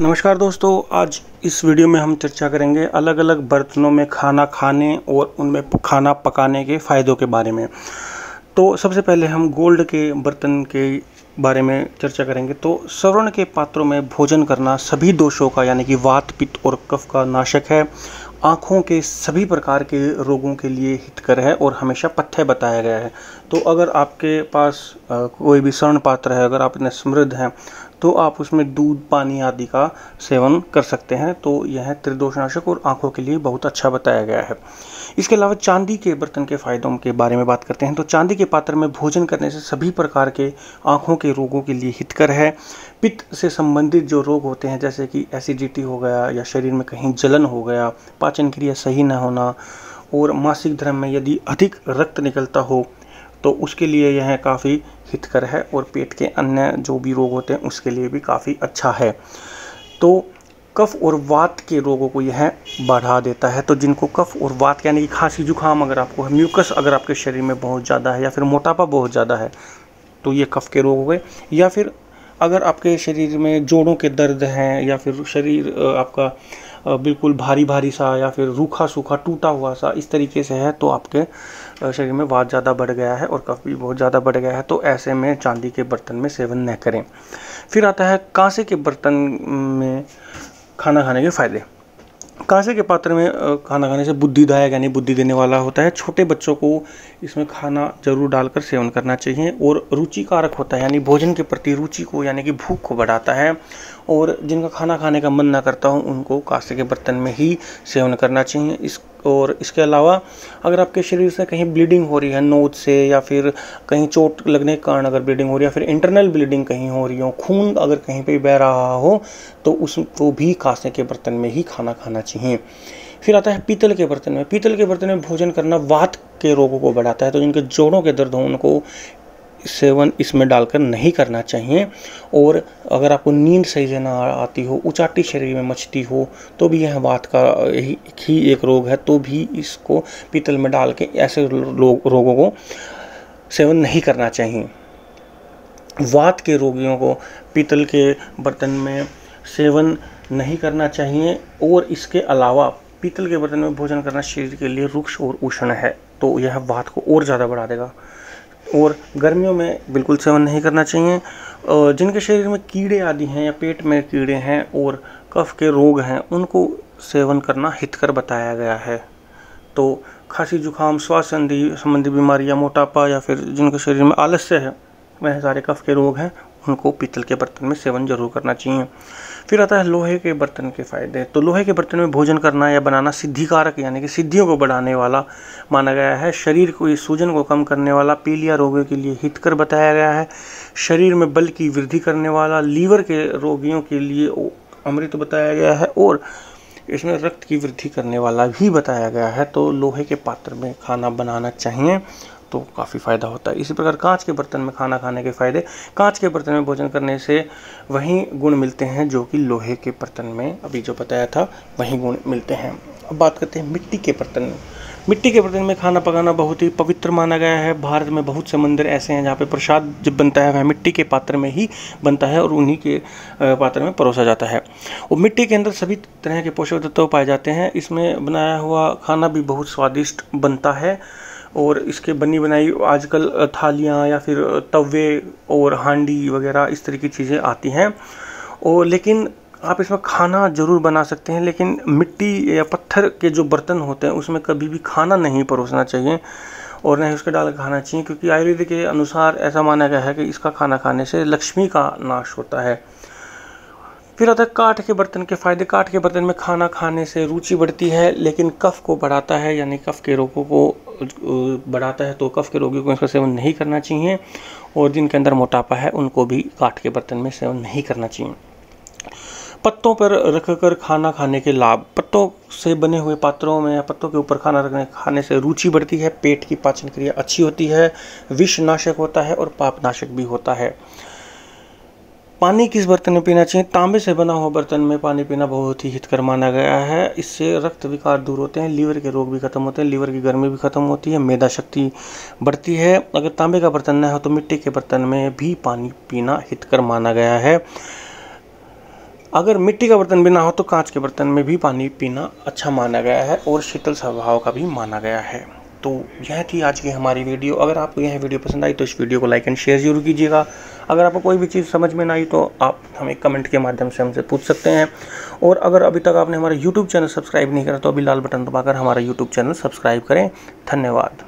नमस्कार दोस्तों, आज इस वीडियो में हम चर्चा करेंगे अलग अलग बर्तनों में खाना खाने और उनमें खाना पकाने के फ़ायदों के बारे में। तो सबसे पहले हम गोल्ड के बर्तन के बारे में चर्चा करेंगे। तो स्वर्ण के पात्रों में भोजन करना सभी दोषों का यानी कि वात, पित्त और कफ का नाशक है। आँखों के सभी प्रकार के रोगों के लिए हितकर है और हमेशा पथ्य बताया गया है। तो अगर आपके पास कोई भी स्वर्ण पात्र है, अगर आप इतने समृद्ध हैं, तो आप उसमें दूध, पानी आदि का सेवन कर सकते हैं। तो यह त्रिदोषनाशक और आँखों के लिए बहुत अच्छा बताया गया है। इसके अलावा चांदी के बर्तन के फायदों के बारे में बात करते हैं। तो चांदी के पात्र में भोजन करने से सभी प्रकार के आँखों के रोगों के लिए हितकर है। पित्त से संबंधित जो रोग होते हैं, जैसे कि एसिडिटी हो गया या शरीर में कहीं जलन हो गया, पाचन क्रिया सही न होना और मासिक धर्म में यदि अधिक रक्त निकलता हो, तो उसके लिए यह काफ़ी हितकर है। और पेट के अन्य जो भी रोग होते हैं उसके लिए भी काफ़ी अच्छा है। तो कफ और वात के रोगों को यह बढ़ा देता है। तो जिनको कफ और वात यानी कि खांसी जुकाम अगर आपको है, म्यूकस अगर आपके शरीर में बहुत ज़्यादा है, या फिर मोटापा बहुत ज़्यादा है, तो ये कफ के रोग हो गए। या फिर अगर आपके शरीर में जोड़ों के दर्द हैं, या फिर शरीर आपका बिल्कुल भारी भारी सा, या फिर रूखा सूखा टूटा हुआ सा इस तरीके से है, तो आपके शरीर में वात ज़्यादा बढ़ गया है और कफ भी बहुत ज़्यादा बढ़ गया है, तो ऐसे में चांदी के बर्तन में सेवन न करें। फिर आता है कांसे के बर्तन में खाना खाने के फ़ायदे। कांसे के पात्र में खाना खाने से बुद्धिदायक यानी बुद्धि देने वाला होता है। छोटे बच्चों को इसमें खाना जरूर डालकर सेवन करना चाहिए। और रुचिकारक होता है यानी भोजन के प्रति रुचि को यानी कि भूख को बढ़ाता है। और जिनका खाना खाने का मन ना करता हो, उनको कांसे के बर्तन में ही सेवन करना चाहिए। और इसके अलावा अगर आपके शरीर से कहीं ब्लीडिंग हो रही है नोज से, या फिर कहीं चोट लगने के कारण अगर ब्लीडिंग हो रही है, या फिर इंटरनल ब्लीडिंग कहीं हो रही हो, खून अगर कहीं पे बह रहा हो, तो उसको भी कांसे के बर्तन में ही खाना खाना चाहिए। फिर आता है पीतल के बर्तन में। पीतल के बर्तन में भोजन करना वात के रोगों को बढ़ाता है। तो जिनके जोड़ों के दर्द हो, उनको सेवन इसमें डालकर नहीं करना चाहिए। और अगर आपको नींद सही से ना आती हो, उचाटी शरीर में मचती हो, तो भी यह वात का ही एक रोग है, तो भी इसको पीतल में डाल के ऐसे रोगों को सेवन नहीं करना चाहिए। वात के रोगियों को पीतल के बर्तन में सेवन नहीं करना चाहिए। और इसके अलावा पीतल के बर्तन में भोजन करना शरीर के लिए रुक्ष और उष्ण है, तो यह वात को और ज़्यादा बढ़ा देगा। और गर्मियों में बिल्कुल सेवन नहीं करना चाहिए। जिनके शरीर में कीड़े आदि हैं, या पेट में कीड़े हैं और कफ के रोग हैं, उनको सेवन करना हितकर बताया गया है। तो खांसी जुकाम, श्वास संबंधी बीमारी या मोटापा, या फिर जिनके शरीर में आलस्य है, वह सारे कफ के रोग हैं, उनको पीतल के बर्तन में सेवन जरूर करना चाहिए। फिर आता है लोहे के बर्तन के फ़ायदे। तो लोहे के बर्तन में भोजन करना या बनाना सिद्धिकारक यानी कि सिद्धियों को बढ़ाने वाला माना गया है। शरीर को सूजन को कम करने वाला, पीलिया रोगियों के लिए हितकर बताया गया है। शरीर में बल की वृद्धि करने वाला, लीवर के रोगियों के लिए अमृत बताया गया है। और इसमें रक्त की वृद्धि करने वाला भी बताया गया है। तो लोहे के पात्र में खाना बनाना चाहिए, तो काफ़ी फ़ायदा होता है। इसी प्रकार कांच के बर्तन में खाना खाने के फ़ायदे। कांच के बर्तन में भोजन करने से वही गुण मिलते हैं जो कि लोहे के बर्तन में अभी जो बताया था वही गुण मिलते हैं। अब बात करते हैं मिट्टी के बर्तन में। मिट्टी के बर्तन में खाना पकाना बहुत ही पवित्र माना गया है। भारत में बहुत से मंदिर ऐसे हैं जहाँ पे प्रसाद जब बनता है वह मिट्टी के पात्र में ही बनता है और उन्हीं के पात्र में परोसा जाता है। और मिट्टी के अंदर सभी तरह के पोषक तत्व पाए जाते हैं। इसमें बनाया हुआ खाना भी बहुत स्वादिष्ट बनता है। और इसके बनी बनाई आजकल थालियाँ या फिर तवे और हांडी वगैरह इस तरह की चीज़ें आती हैं। और लेकिन आप इसमें खाना ज़रूर बना सकते हैं, लेकिन मिट्टी या पत्थर के जो बर्तन होते हैं उसमें कभी भी खाना नहीं परोसना चाहिए और न ही उसके डाल खाना चाहिए, क्योंकि आयुर्वेद के अनुसार ऐसा माना गया है कि इसका खाना खाने से लक्ष्मी का नाश होता है। फिर आता है काठ के बर्तन के फ़ायदे। काठ के बर्तन में खाना खाने से रुचि बढ़ती है, लेकिन कफ को बढ़ाता है यानी कफ के रोगों को बढ़ाता है। तो कफ के रोगियों को इसका सेवन नहीं करना चाहिए। और जिनके अंदर मोटापा है उनको भी काठ के बर्तन में सेवन नहीं करना चाहिए। पत्तों पर रखकर खाना खाने के लाभ। पत्तों से बने हुए पात्रों में या पत्तों के ऊपर खाना खाने से रुचि बढ़ती है, पेट की पाचन क्रिया अच्छी होती है, विष नाशक होता है और पाप नाशक भी होता है। पानी किस बर्तन में पीना चाहिए? तांबे से बना हुआ बर्तन में पानी पीना बहुत ही हितकर माना गया है। इससे रक्त विकार दूर होते हैं, लीवर के रोग भी खत्म होते हैं, लीवर की गर्मी भी खत्म होती है, मेदा शक्ति बढ़ती है। अगर तांबे का बर्तन न हो तो मिट्टी के बर्तन में भी पानी पीना हितकर माना गया है। अगर मिट्टी का बर्तन भी ना हो तो कांच के बर्तन में भी पानी पीना अच्छा माना गया है और शीतल स्वभाव का भी माना गया है। तो यह थी आज की हमारी वीडियो। अगर आपको यह वीडियो पसंद आई तो इस वीडियो को लाइक एंड शेयर जरूर कीजिएगा। अगर आपको कोई भी चीज़ समझ में ना आई तो आप हमें कमेंट के माध्यम से हमसे पूछ सकते हैं। और अगर अभी तक आपने हमारा यूट्यूब चैनल सब्सक्राइब नहीं करा तो अभी लाल बटन दबाकर हमारा यूट्यूब चैनल सब्सक्राइब करें। धन्यवाद।